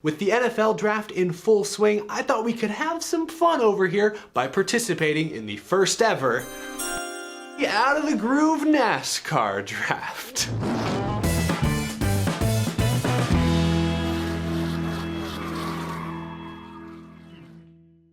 With the NFL draft in full swing, I thought we could have some fun over here by participating in the first ever Out of the Groove NASCAR draft.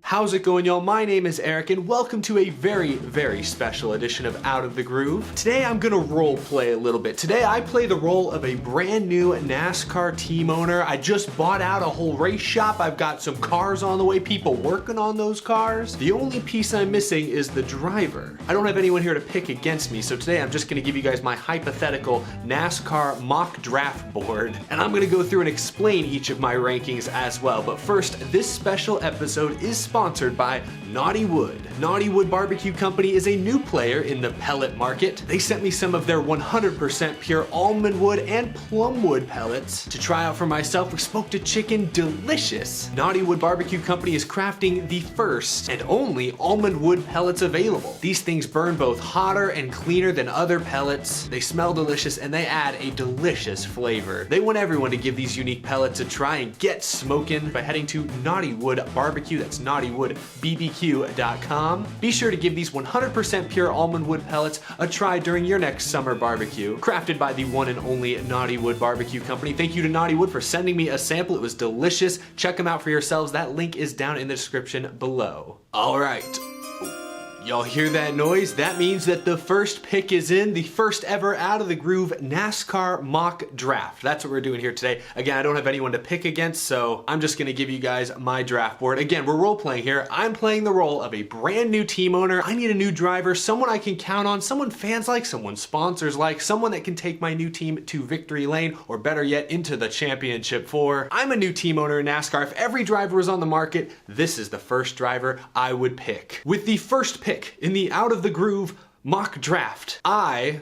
How's it going, y'all? My name is Eric and welcome to a very special edition of Out of the Groove. Today I'm gonna role play a little bit. Today I play the role of a brand new NASCAR team owner. I just bought out a whole race shop. I've got some cars on the way, people working on those cars. The only piece I'm missing is the driver. I don't have anyone here to pick against me, so today I'm just gonna give you guys my hypothetical NASCAR mock draft board, and I'm gonna go through and explain each of my rankings as well. But first, this special episode is sponsored by Naughty Wood. Naughty Wood Barbecue Company is a new player in the pellet market. They sent me some of their 100% pure almond wood and plum wood pellets to try out for myself with smoked chicken. Delicious. Naughty Wood Barbecue Company is crafting the first and only almond wood pellets available. These things burn both hotter and cleaner than other pellets. They smell delicious and they add a delicious flavor. They want everyone to give these unique pellets a try and get smoking by heading to Naughty Wood Barbecue. That's naughtywoodbbq.com. Be sure to give these 100% pure almond wood pellets a try during your next summer barbecue. Crafted by the one and only Naughty Wood Barbecue Company. Thank you to Naughty Wood for sending me a sample. It was delicious. Check them out for yourselves. That link is down in the description below. All right. Y'all hear that noise? That means that the first pick is in, the first ever Out of the Groove NASCAR mock draft. That's what we're doing here today. Again, I don't have anyone to pick against, so I'm just gonna give you guys my draft board. Again, we're role playing here. I'm playing the role of a brand new team owner. I need a new driver, someone I can count on, someone fans like, someone sponsors like, someone that can take my new team to victory lane, or better yet, into the championship four. I'm a new team owner in NASCAR. If every driver was on the market, this is the first driver I would pick. With the first pick in the Out of the Groove mock draft, I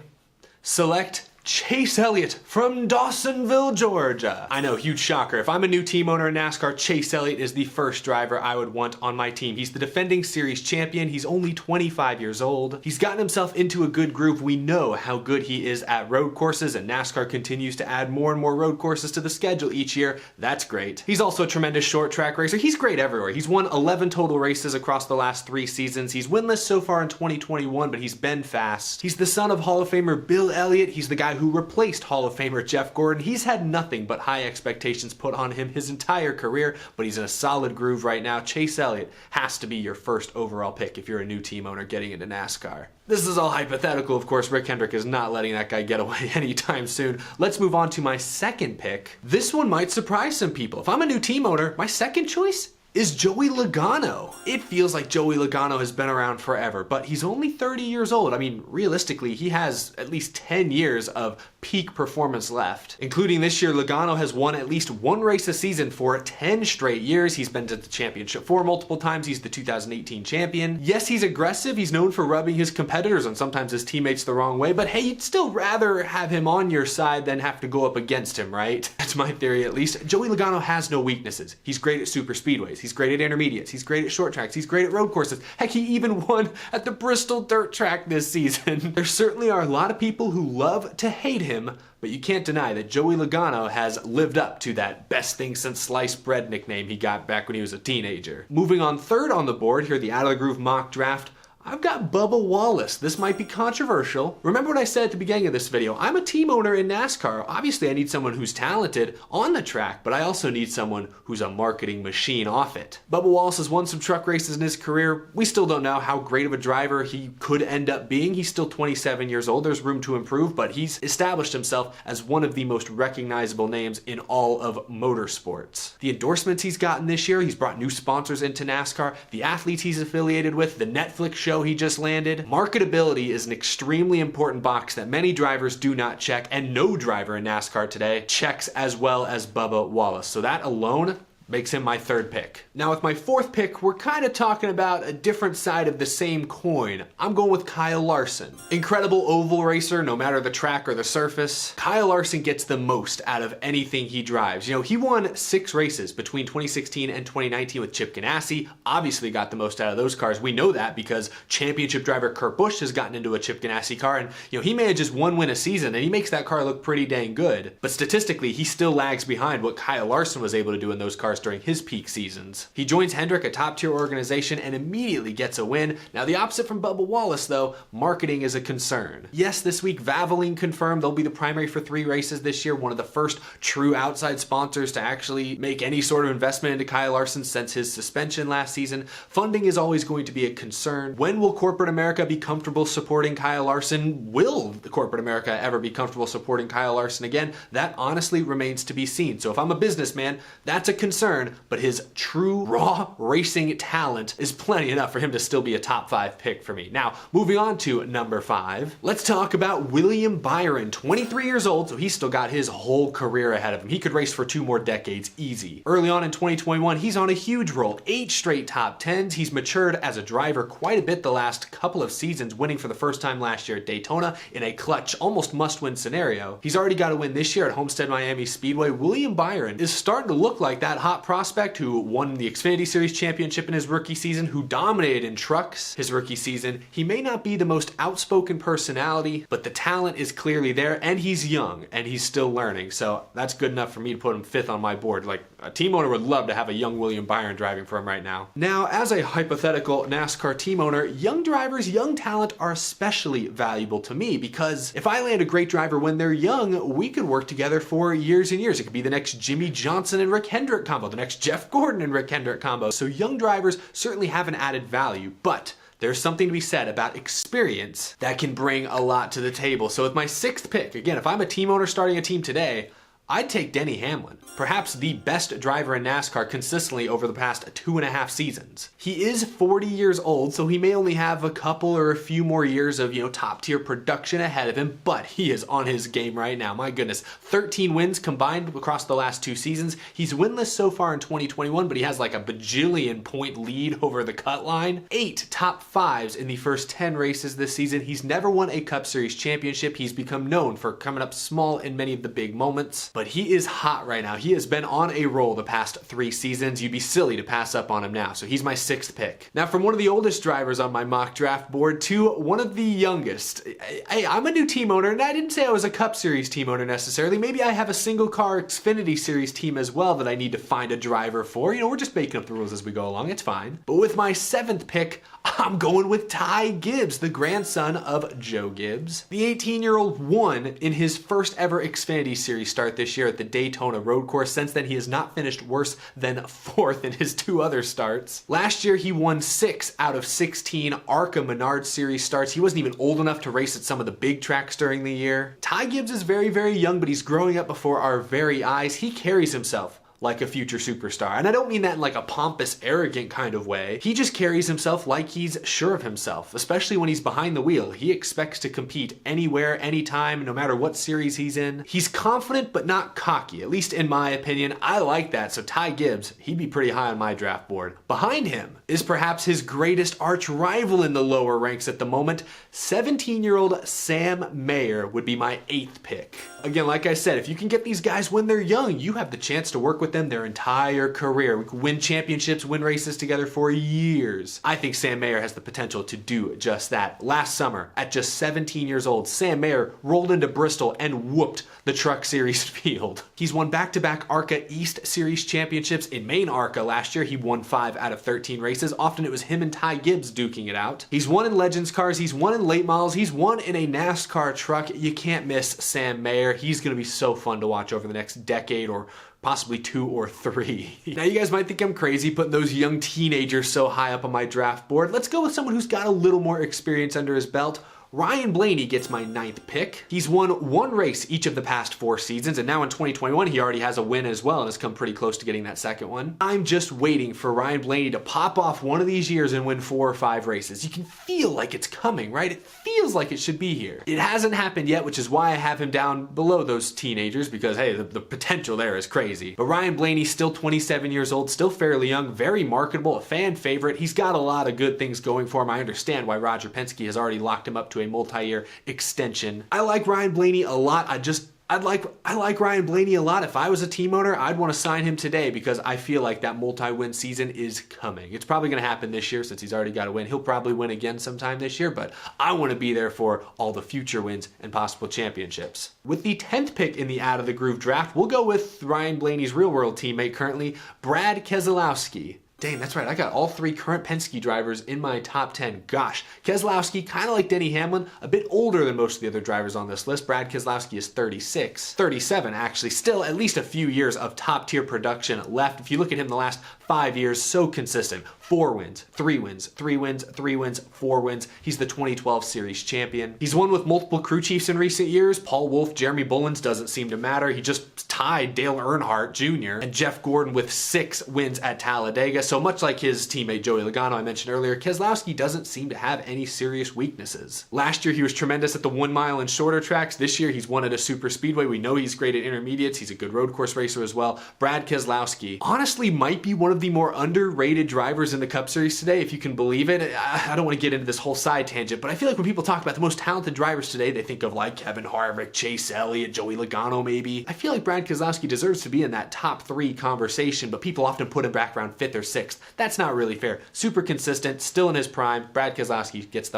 select Chase Elliott from Dawsonville, Georgia. I know, huge shocker. If I'm a new team owner in NASCAR, Chase Elliott is the first driver I would want on my team. He's the defending series champion. He's only 25 years old. He's gotten himself into a good groove. We know how good he is at road courses, and NASCAR continues to add more and more road courses to the schedule each year. That's great. He's also a tremendous short track racer. He's great everywhere. He's won 11 total races across the last 3 seasons. He's winless so far in 2021, but he's been fast. He's the son of Hall of Famer Bill Elliott. He's the guy who replaced Hall of Famer Jeff Gordon. He's had nothing but high expectations put on him his entire career, but he's in a solid groove right now. Chase Elliott has to be your first overall pick if you're a new team owner getting into NASCAR. This is all hypothetical, of course. Rick Hendrick is not letting that guy get away anytime soon. Let's move on to my second pick. This one might surprise some people. If I'm a new team owner, my second choice is Joey Logano. It feels like Joey Logano has been around forever, but he's only 30 years old. I mean, realistically, he has at least 10 years of peak performance left. Including this year, Logano has won at least 1 race a season for 10 straight years. He's been to the championship 4 multiple times. He's the 2018 champion. Yes, he's aggressive. He's known for rubbing his competitors and sometimes his teammates the wrong way, but hey, you'd still rather have him on your side than have to go up against him, right? That's my theory at least. Joey Logano has no weaknesses. He's great at super speedways. He's great at intermediates. He's great at short tracks. He's great at road courses. Heck, he even won at the Bristol dirt track this season. There certainly are a lot of people who love to hate him, but you can't deny that Joey Logano has lived up to that best thing since sliced bread nickname he got back when he was a teenager. Moving on third on the board here, the Out of the Groove mock draft, I've got Bubba Wallace. This might be controversial. Remember what I said at the beginning of this video. I'm a team owner in NASCAR. Obviously, I need someone who's talented on the track, but I also need someone who's a marketing machine off it. Bubba Wallace has won some truck races in his career. We still don't know how great of a driver he could end up being. He's still 27 years old. There's room to improve, but he's established himself as one of the most recognizable names in all of motorsports. The endorsements he's gotten this year, he's brought new sponsors into NASCAR, the athletes he's affiliated with, the Netflix show he just landed. Marketability is an extremely important box that many drivers do not check, and no driver in NASCAR today checks as well as Bubba Wallace. So that alone makes him my third pick. Now with my fourth pick, we're kind of talking about a different side of the same coin. I'm going with Kyle Larson. Incredible oval racer, no matter the track or the surface. Kyle Larson gets the most out of anything he drives. You know, he won 6 races between 2016 and 2019 with Chip Ganassi. Obviously got the most out of those cars. We know that because championship driver Kurt Busch has gotten into a Chip Ganassi car, and you know, he manages 1 win a season and he makes that car look pretty dang good. But statistically, he still lags behind what Kyle Larson was able to do in those cars during his peak seasons. He joins Hendrick, a top tier organization, and immediately gets a win. Now the opposite from Bubba Wallace though, marketing is a concern. Yes, this week Valvoline confirmed they'll be the primary for 3 races this year, one of the first true outside sponsors to actually make any sort of investment into Kyle Larson since his suspension last season. Funding is always going to be a concern. When will corporate America be comfortable supporting Kyle Larson? Will the corporate America ever be comfortable supporting Kyle Larson again? That honestly remains to be seen. So if I'm a businessman, that's a concern, but his true raw racing talent is plenty enough for him to still be a top 5 pick for me. Now, moving on to number 5, let's talk about William Byron, 23 years old, so he's still got his whole career ahead of him. He could race for 2 more decades easy. Early on in 2021, he's on a huge roll, 8 straight top 10s. He's matured as a driver quite a bit the last couple of seasons, winning for the first time last year at Daytona in a clutch, almost must-win scenario. He's already got a win this year at Homestead Miami Speedway. William Byron is starting to look like that hot prospect who won the Xfinity Series championship in his rookie season, who dominated in trucks his rookie season. He may not be the most outspoken personality, but the talent is clearly there, and he's young, and he's still learning, so that's good enough for me to put him 5th on my board. Like, a team owner would love to have a young William Byron driving for him right now. Now, as a hypothetical NASCAR team owner, young drivers, young talent are especially valuable to me because if I land a great driver when they're young, we could work together for years and years. It could be the next Jimmy Johnson and Rick Hendrick combo, the next Jeff Gordon and Rick Hendrick combo. So young drivers certainly have an added value, but there's something to be said about experience that can bring a lot to the table. So with my 6th pick, again, if I'm a team owner starting a team today, I'd take Denny Hamlin, perhaps the best driver in NASCAR consistently over the past 2.5 seasons. He is 40 years old, so he may only have a couple or a few more years of, top tier production ahead of him, but he is on his game right now. My goodness, 13 wins combined across the last 2 seasons. He's winless so far in 2021, but he has like a bajillion point lead over the cut line. 8 top 5s in the first 10 races this season. He's never won a Cup Series championship. He's become known for coming up small in many of the big moments. But he is hot right now. He has been on a roll the past 3 seasons. You'd be silly to pass up on him now. So he's my 6th pick. Now from one of the oldest drivers on my mock draft board to one of the youngest. Hey, I'm a new team owner, and I didn't say I was a Cup Series team owner necessarily. Maybe I have a single car Xfinity Series team as well that I need to find a driver for. We're just making up the rules as we go along. It's fine. But with my 7th pick, I'm going with Ty Gibbs, the grandson of Joe Gibbs. The 18-year-old won in his first ever Xfinity Series start this year at the Daytona road course. Since then, he has not finished worse than 4th in his 2 other starts. Last year, he won 6 out of 16 ARCA Menard Series starts. He wasn't even old enough to race at some of the big tracks during the year. Ty Gibbs is very, very young, but he's growing up before our very eyes. He carries himself like a future superstar. And I don't mean that in like a pompous, arrogant kind of way. He just carries himself like he's sure of himself, especially when he's behind the wheel. He expects to compete anywhere, anytime, no matter what series he's in. He's confident, but not cocky, at least in my opinion. I like that, so Ty Gibbs, he'd be pretty high on my draft board. Behind him is perhaps his greatest arch rival in the lower ranks at the moment. 17-year-old Sam Mayer would be my 8th pick. Again, like I said, if you can get these guys when they're young, you have the chance to work with them their entire career. We can win championships, win races together for years. I think Sam Mayer has the potential to do just that. Last summer, at just 17 years old, Sam Mayer rolled into Bristol and whooped the Truck Series field. He's won back-to-back ARCA East Series championships. In main ARCA last year, he won 5 out of 13 races. Often it was him and Ty Gibbs duking it out. He's won in Legends cars, he's won in late models, he's won in a NASCAR truck. You can't miss Sam Mayer. He's gonna be so fun to watch over the next decade or possibly 2 or 3. Now you guys might think I'm crazy putting those young teenagers so high up on my draft board. Let's go with someone who's got a little more experience under his belt. Ryan Blaney gets my 9th pick. He's won one race each of the past 4 seasons, and now in 2021 he already has a win as well and has come pretty close to getting that second one. I'm just waiting for Ryan Blaney to pop off one of these years and win 4 or 5 races. You can feel like it's coming, right? It feels like it should be here. It hasn't happened yet, which is why I have him down below those teenagers, because hey, the potential there is crazy. But Ryan Blaney's still 27 years old, still fairly young, very marketable, a fan favorite. He's got a lot of good things going for him. I understand why Roger Penske has already locked him up to a multi-year extension. I like Ryan Blaney a lot. I like Ryan Blaney a lot. If I was a team owner, I'd want to sign him today because I feel like that multi-win season is coming. It's probably going to happen this year since he's already got a win. He'll probably win again sometime this year, but I want to be there for all the future wins and possible championships. With the 10th pick in the Out of the Groove draft, we'll go with Ryan Blaney's real-world teammate currently, Brad Keselowski. Dang, that's right. I got all 3 current Penske drivers in my top 10. Gosh, Keselowski, kind of like Denny Hamlin, a bit older than most of the other drivers on this list. Brad Keselowski is 37 actually. Still at least a few years of top tier production left. If you look at him the last 5 years, so consistent. 4 wins, 3 wins, 3 wins, 3 wins, 4 wins. He's the 2012 series champion. He's won with multiple crew chiefs in recent years. Paul Wolfe, Jeremy Bullins, doesn't seem to matter. He just tied Dale Earnhardt Jr. and Jeff Gordon with 6 wins at Talladega. So much like his teammate Joey Logano I mentioned earlier, Keselowski doesn't seem to have any serious weaknesses. Last year he was tremendous at the 1 mile and shorter tracks. This year he's won at a super speedway. We know he's great at intermediates. He's a good road course racer as well. Brad Keselowski honestly might be one of the more underrated drivers in the Cup Series today, if you can believe it. I don't want to get into this whole side tangent, but I feel like when people talk about the most talented drivers today, they think of like Kevin Harvick, Chase Elliott, Joey Logano maybe. I feel like Brad Keselowski deserves to be in that top 3 conversation, but people often put him back around 5th or 6th. That's not really fair. Super consistent, still in his prime. Brad Keselowski gets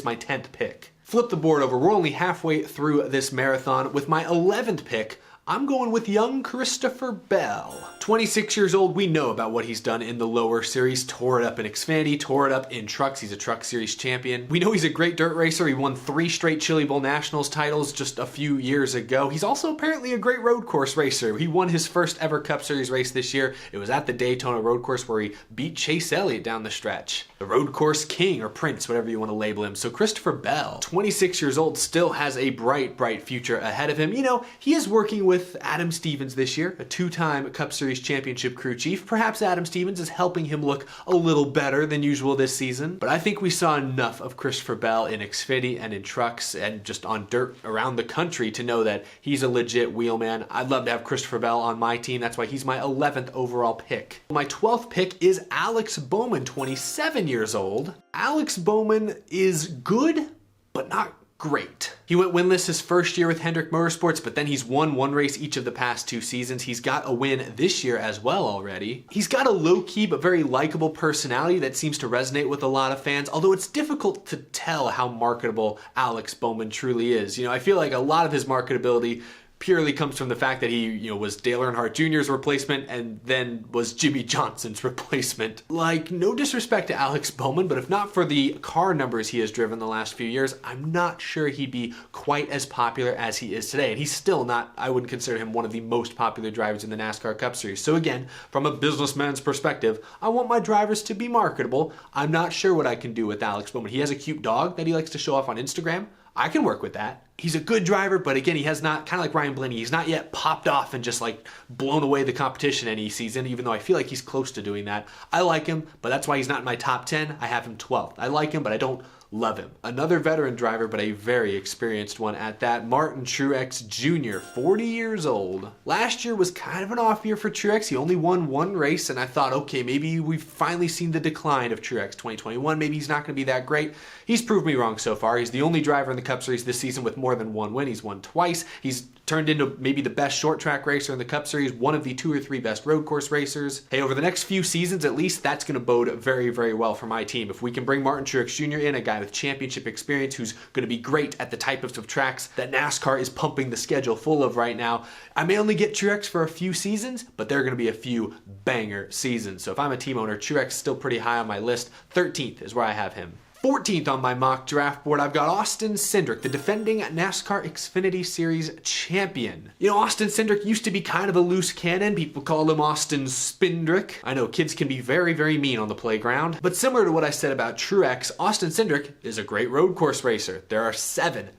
my 10th pick. Flip the board over. We're only halfway through this marathon. With my 11th pick, I'm going with young Christopher Bell. 26 years old, we know about what he's done in the lower series. Tore it up in Xfinity, tore it up in trucks. He's a truck series champion. We know he's a great dirt racer. He won 3 straight Chili Bowl Nationals titles just a few years ago. He's also apparently a great road course racer. He won his first ever Cup Series race this year. It was at the Daytona road course where he beat Chase Elliott down the stretch. The road course king or prince, whatever you want to label him. So Christopher Bell, 26 years old, still has a bright future ahead of him. You know, he is working with Adam Stevens this year, a 2-time Cup Series championship crew chief. Perhaps Adam Stevens is helping him look a little better than usual this season, but I think we saw enough of Christopher Bell in Xfinity and in trucks and just on dirt around the country to know that he's a legit wheelman. I'd love to have Christopher Bell on my team. That's why he's my 11th overall pick. My 12th pick is Alex Bowman, 27 years old. Alex Bowman is good, but not great. He went winless his first year with Hendrick Motorsports, but then he's won 1 race each of the past 2 seasons. He's got a win this year as well already. He's got a low-key but very likable personality that seems to resonate with a lot of fans, although it's difficult to tell how marketable Alex Bowman truly is. You know, I feel like a lot of his marketability purely comes from the fact that he, was Dale Earnhardt Jr.'s replacement and then was Jimmy Johnson's replacement. Like, no disrespect to Alex Bowman, but if not for the car numbers he has driven the last few years, I'm not sure he'd be quite as popular as he is today. And he's still not, I wouldn't consider him one of the most popular drivers in the NASCAR Cup Series. So again, from a businessman's perspective, I want my drivers to be marketable. I'm not sure what I can do with Alex Bowman. He has a cute dog that he likes to show off on Instagram. I can work with that. He's a good driver, but again, he has not, kind of like Ryan Blaney, he's not yet popped off and just like blown away the competition any season, even though I feel like he's close to doing that. I like him, but that's why he's not in my top 10. I have him 12th. I like him, but I don't love him. Another veteran driver, but a very experienced one at that, Martin Truex Jr., 40 years old. Last year was kind of an off year for Truex. He only won 1 race, and I thought, okay, maybe we've finally seen the decline of Truex 2021. Maybe he's not going to be that great. He's proved me wrong so far. He's the only driver in the Cup Series this season with more than 1 win. He's won twice. He's turned into maybe the best short track racer in the Cup Series, one of the 2 or 3 best road course racers. Hey, over the next few seasons at least, that's going to bode very, very well for my team. If we can bring Martin Truex Jr. in, a guy with championship experience who's going to be great at the types of tracks that NASCAR is pumping the schedule full of right now. I may only get Truex for a few seasons, but there are going to be a few banger seasons. So if I'm a team owner, Truex is still pretty high on my list. 13th is where I have him. 14th on my mock draft board, I've got Austin Cindric, the defending NASCAR Xfinity Series champion. You know, Austin Cindric used to be kind of a loose cannon. People call him Austin Spindrick. I know kids can be very, very mean on the playground, but similar to what I said about Truex, Austin Cindric is a great road course racer. There are seven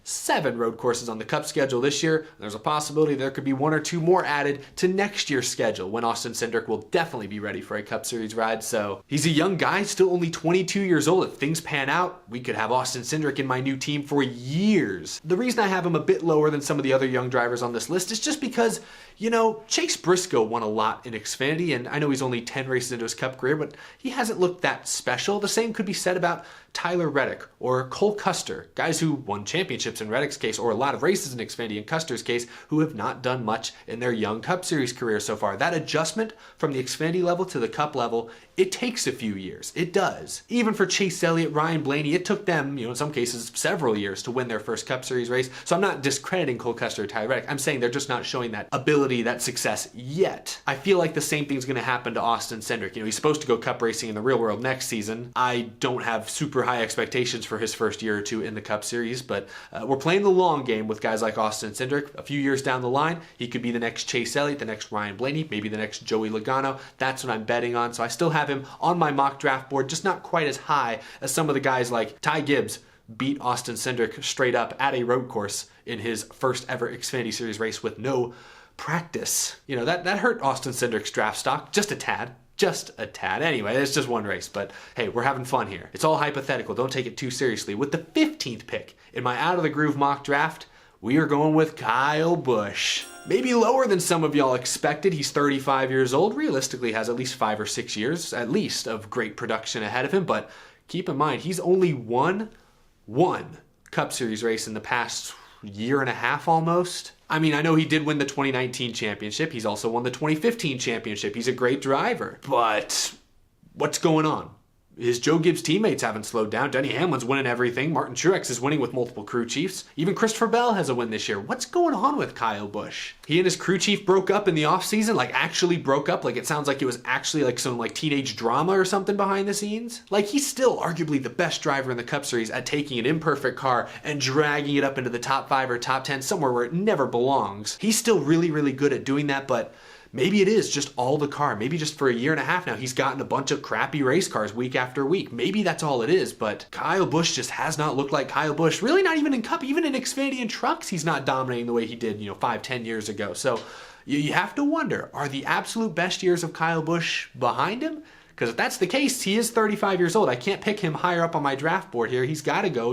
road courses on the Cup schedule this year. There's a possibility there could be one or two more added to next year's schedule when Austin Cindric will definitely be ready for a Cup Series ride. So he's a young guy, still only 22 years old. If things pan out, we could have Austin Cindric in my new team for years. The reason I have him a bit lower than some of the other young drivers on this list is just because, you know, Chase Briscoe won a lot in Xfinity, and I know he's only 10 races into his Cup career, but he hasn't looked that special. The same could be said about Tyler Reddick or Cole Custer, guys who won championships in Reddick's case, or a lot of races in Xfinity in Custer's case, who have not done much in their young Cup Series career so far. That adjustment from the Xfinity level to the Cup level, it takes a few years. It does. Even for Chase Elliott, Ryan Blaney, it took them, you know, in some cases, several years to win their first Cup Series race. So I'm not discrediting Cole Custer or Tyler Reddick. I'm saying they're just not showing that ability, that success yet. I feel like the same thing's going to happen to Austin Cindric. You know, he's supposed to go Cup racing in the real world next season. I don't have super high expectations for his first year or two in the Cup Series, but we're playing the long game with guys like Austin Cindric. A few years down the line, he could be the next Chase Elliott, the next Ryan Blaney, maybe the next Joey Logano. That's what I'm betting on. So I still have him on my mock draft board, just not quite as high as some of the guys like Ty Gibbs beat Austin Cindric straight up at a road course in his first ever Xfinity Series race with no practice. You know, that hurt Austin Cindric's draft stock just a tad. Just a tad. Anyway, it's just one race, but hey, we're having fun here. It's all hypothetical. Don't take it too seriously. With the 15th pick in my Out of the Groove mock draft, we are going with Kyle Busch. Maybe lower than some of y'all expected. He's 35 years old, realistically has at least 5 or 6 years, at least, of great production ahead of him, but keep in mind, he's only won one Cup Series race in the past year and a half almost. I mean, I know he did win the 2019 championship. He's also won the 2015 championship. He's a great driver. But what's going on? His Joe Gibbs teammates haven't slowed down. Denny Hamlin's winning everything. Martin Truex is winning with multiple crew chiefs. Even Christopher Bell has a win this year. What's going on with Kyle Busch? He and his crew chief broke up in the offseason, like actually broke up. Like it sounds like it was actually like some like teenage drama or something behind the scenes. Like he's still arguably the best driver in the Cup Series at taking an imperfect car and dragging it up into the top 5 or top 10 somewhere where it never belongs. He's still really, really good at doing that, but maybe it is just all the car. Maybe just for a year and a half now, he's gotten a bunch of crappy race cars week after week. Maybe that's all it is, but Kyle Busch just has not looked like Kyle Busch. Really not even in Cup, even in Xfinity and trucks, he's not dominating the way he did, 5-10 years ago. So you have to wonder, are the absolute best years of Kyle Busch behind him? Because if that's the case, he is 35 years old. I can't pick him higher up on my draft board here. He's got to go,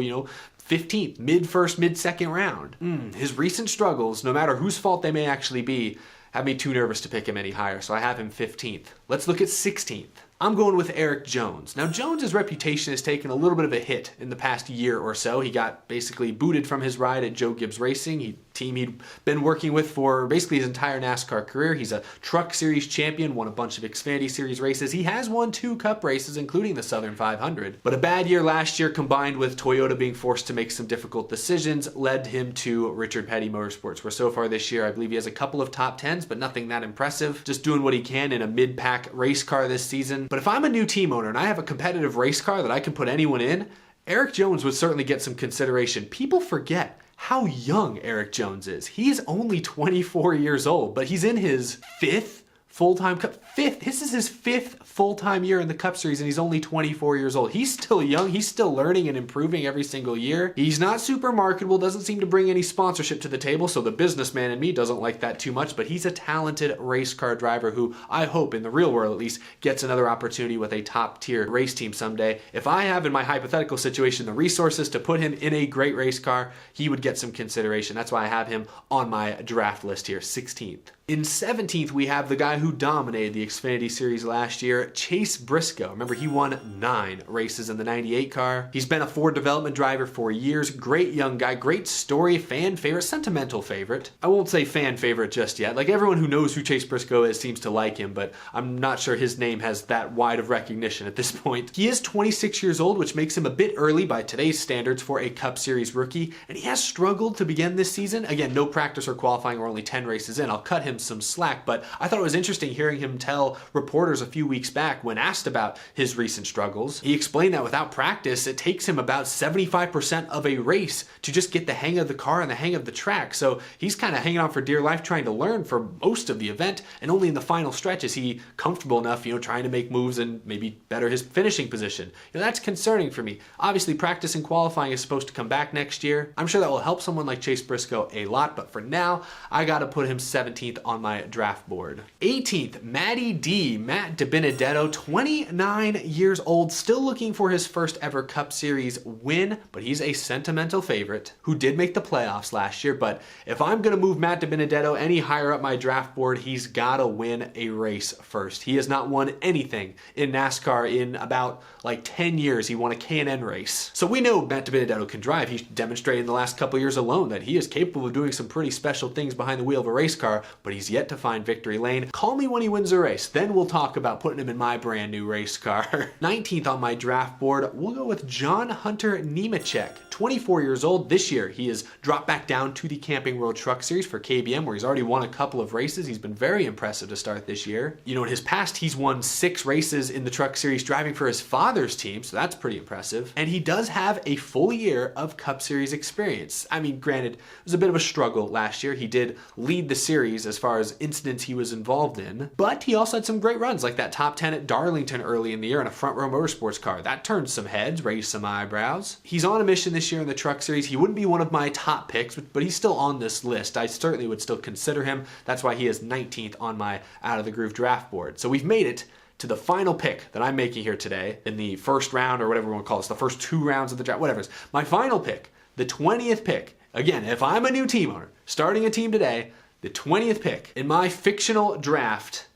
15th, mid-first, mid-second round. His recent struggles, no matter whose fault they may actually be, have me too nervous to pick him any higher, so I have him 15th. Let's look at 16th. I'm going with Eric Jones. Now, Jones's reputation has taken a little bit of a hit in the past year or so. He got basically booted from his ride at Joe Gibbs Racing, team he'd been working with for basically his entire NASCAR career. He's a Truck Series champion, won a bunch of Xfinity Series races. He has won 2 Cup races, including the Southern 500. But a bad year last year, combined with Toyota being forced to make some difficult decisions, led him to Richard Petty Motorsports, where so far this year, I believe he has a couple of top 10s, but nothing that impressive. Just doing what he can in a mid-pack race car this season. But if I'm a new team owner and I have a competitive race car that I can put anyone in, Eric Jones would certainly get some consideration. People forget how young Eric Jones is. He's only 24 years old, but he's in his 5th full-time Cup. This is his 5th full-time year in the Cup Series, and he's only 24 years old. He's still young. He's still learning and improving every single year. He's not super marketable, doesn't seem to bring any sponsorship to the table, so the businessman in me doesn't like that too much, but he's a talented race car driver who I hope, in the real world at least, gets another opportunity with a top-tier race team someday. If I have, in my hypothetical situation, the resources to put him in a great race car, he would get some consideration. That's why I have him on my draft list here, 16th. In 17th, we have the guy who dominated the Xfinity Series last year, Chase Briscoe. Remember, he won 9 races in the 98 car. He's been a Ford development driver for years. Great young guy, great story, fan favorite, sentimental favorite. I won't say fan favorite just yet. Like, everyone who knows who Chase Briscoe is seems to like him, but I'm not sure his name has that wide of recognition at this point. He is 26 years old, which makes him a bit early by today's standards for a Cup Series rookie, and he has struggled to begin this season. Again, no practice or qualifying, we're only 10 races in. I'll cut him some slack, but I thought it was interesting hearing him tell tell reporters a few weeks back when asked about his recent struggles. He explained that without practice, it takes him about 75% of a race to just get the hang of the car and the hang of the track. So he's kind of hanging on for dear life trying to learn for most of the event, and only in the final stretch is he comfortable enough, trying to make moves and maybe better his finishing position. That's concerning for me. Obviously, practice and qualifying is supposed to come back next year. I'm sure that will help someone like Chase Briscoe a lot, but for now, I gotta put him 17th on my draft board. 18th, Matty D, Matt DiBenedetto, 29 years old, still looking for his first ever Cup Series win, but he's a sentimental favorite who did make the playoffs last year. But if I'm gonna move Matt DiBenedetto any higher up my draft board, he's gotta win a race first. He has not won anything in NASCAR in about 10 years. He won a K&N race. So we know Matt DiBenedetto can drive. He's demonstrated in the last couple years alone that he is capable of doing some pretty special things behind the wheel of a race car, but he's yet to find victory lane. Call me when he wins a race. Then we'll talk about putting him in my brand new race car. 19th on my draft board, we'll go with John Hunter Nemechek. 24 years old. This year, he has dropped back down to the Camping World Truck Series for KBM, where he's already won a couple of races. He's been very impressive to start this year. In his past, he's won 6 races in the Truck Series driving for his father's team, so that's pretty impressive. And he does have a full year of Cup Series experience. I mean, granted, it was a bit of a struggle last year. He did lead the series as far as incidents he was involved in, but he also had some great runs, like that top 10 at Darlington early in the year in a front row motorsports car. That turned some heads, raised some eyebrows. He's on a mission this year in the Truck Series. He wouldn't be one of my top picks, but he's still on this list. I certainly would still consider him. That's why he is 19th on my Out of the Groove draft board. So we've made it to the final pick that I'm making here today in the first round, or whatever we want to call it, the first 2 rounds of the draft, whatever it is. My final pick, the 20th pick. Again, if I'm a new team owner, starting a team today, the 20th pick in my fictional draft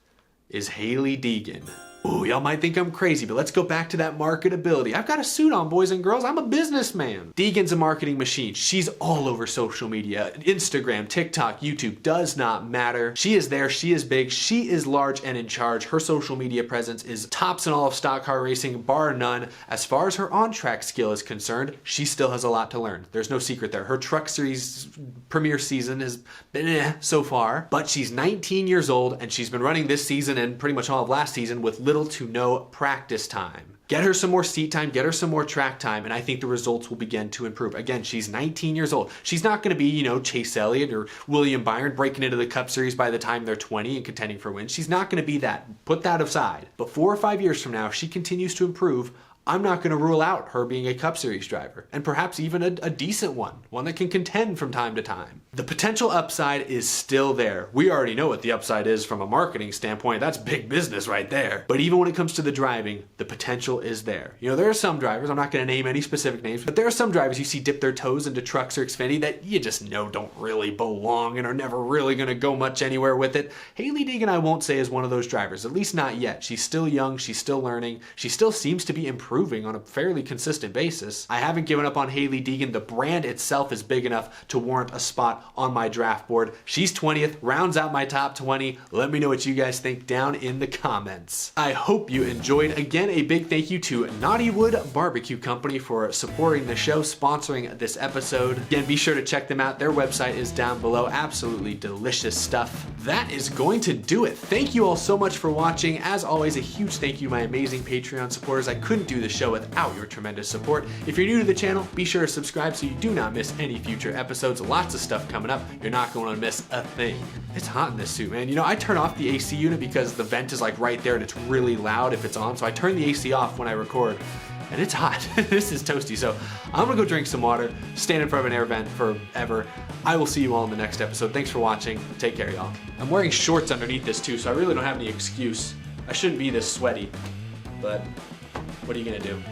is Hailie Deegan. Ooh, y'all might think I'm crazy, but let's go back to that marketability. I've got a suit on, boys and girls. I'm a businessman. Deegan's a marketing machine. She's all over social media. Instagram, TikTok, YouTube, does not matter. She is there. She is big. She is large and in charge. Her social media presence is tops in all of stock car racing, bar none. As far as her on-track skill is concerned, she still has a lot to learn. There's no secret there. Her Truck Series premiere season has been so far, but she's 19 years old, and she's been running this season and pretty much all of last season with little to no practice time. Get her some more seat time, get her some more track time, and I think the results will begin to improve. Again, she's 19 years old. She's not going to be, Chase Elliott or William Byron breaking into the Cup Series by the time they're 20 and contending for wins. She's not going to be that. Put that aside. But 4 or 5 years from now, if she continues to improve, I'm not going to rule out her being a Cup Series driver, and perhaps even a decent one that can contend from time to time. The potential upside is still there. We already know what the upside is from a marketing standpoint. That's big business right there. But even when it comes to the driving, the potential is there. There are some drivers, I'm not going to name any specific names, but there are some drivers you see dip their toes into trucks or Xfinity that you just know don't really belong and are never really going to go much anywhere with it. Hailie Deegan, I won't say, is one of those drivers, at least not yet. She's still young, she's still learning, she still seems to be improving on a fairly consistent basis. I haven't given up on Hailie Deegan. The brand itself is big enough to warrant a spot on my draft board. She's 20th, rounds out my top 20. Let me know what you guys think down in the comments. I hope you enjoyed. Again, a big thank you to Knottywood Barbecue Company for supporting the show, sponsoring this episode. Again, be sure to check them out. Their website is down below. Absolutely delicious stuff. That is going to do it. Thank you all so much for watching. As always, a huge thank you to my amazing Patreon supporters. I couldn't do the show without your tremendous support. If you're new to the channel, be sure to subscribe so you do not miss any future episodes. Lots of stuff coming up. You're not going to miss a thing. It's hot in this suit, man. I turn off the AC unit because the vent is right there and it's really loud if it's on. So I turn the AC off when I record. And it's hot. This is toasty. So I'm gonna go drink some water, stand in front of an air vent forever. I will see you all in the next episode. Thanks for watching. Take care, y'all. I'm wearing shorts underneath this too, so I really don't have any excuse. I shouldn't be this sweaty, but what are you gonna do?